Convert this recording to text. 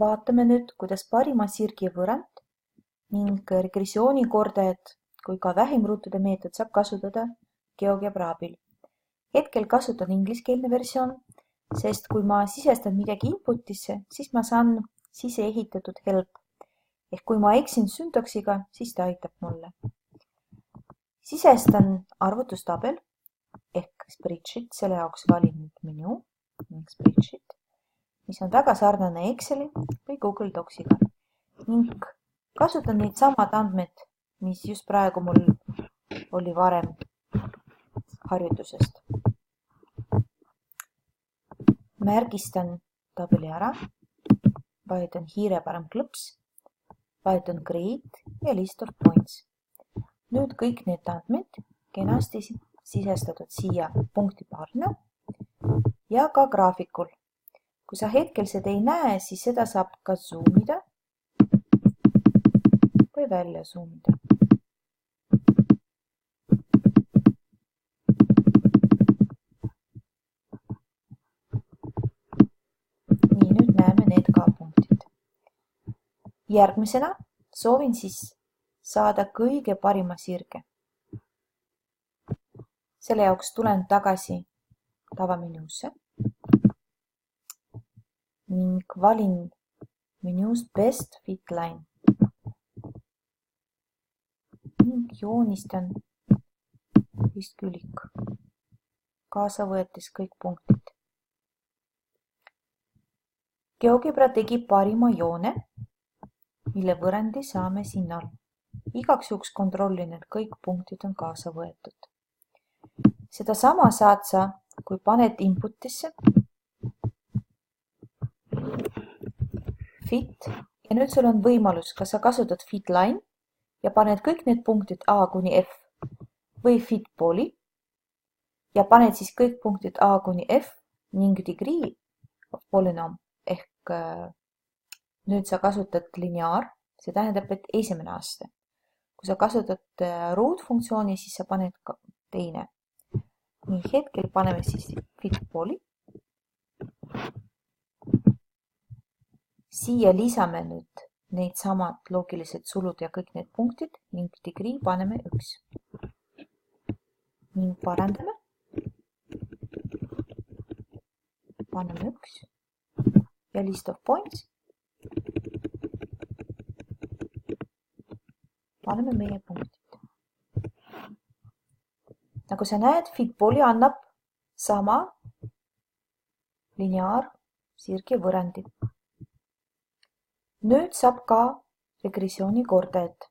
Vaatame nüüd, kuidas parima sirgi võrrand ning regressioonikordajaid kui ka vähimruutude meetod saab kasutada GeoGebra abil. Hetkel kasutan ingliskeelne versioon, sest kui ma sisestan midagi inputisse, siis ma saan sisse ehitatud help. Ehk kui ma eksin syntaksiga, siis ta aitab mulle. Sisestan arvutustabel ehk spreadsheet, selle jaoks valin nüüd menu ning spreadsheet, mis on väga sarnane Exceli või Google Docsiga ning kasutan neid samad andmed, mis just praegu mul oli varem harjutusest. Märgistan tabeli ära, vajutan hiire parem klõps, vajutan create ja list of points. Nüüd kõik need andmed kenasti sisestatud siia punktipaarina ja ka graafikul. Kui sa hetkel seda ei näe, siis seda saab ka zoomida või välja zoomida. Nii, nüüd näeme need ka punktid. Järgmisena soovin siis saada kõige parima sirge. Selle jaoks tulen tagasi tavamenüüsse ning valin menüüst Best Fit Line ning joonistan ristkülik, kaasa võetes kõik punktid. GeoGebra tegi parima joone, mille võrrandi saame siin all. Igaks juhuks kontrollin, et kõik punktid on kaasa võetud. Seda sama saad sa, kui paned inputisse fit ja nüüd sul on võimalus, kas sa kasutad fit line ja paned kõik need punktid A kuni F või fit poly ja paned siis kõik punktid A kuni F ning degree of polynom ehk nüüd sa kasutad lineaar, see tähendab, et esimene aste. Kui sa kasutad root funktsiooni, siis sa paned ka teine. Nii, hetkel paneme siis fit poly. Siia lisame nüüd need samad loogilised sulud ja kõik need punktid ning degree paneme 1. Ning parandame. Paneme 1 ja list of points. Paneme meie punktid. Nagu sa näed, fit poly annab sama lineaar sirgi võrrandi. Nüüd saab ka regressiooni kordajat.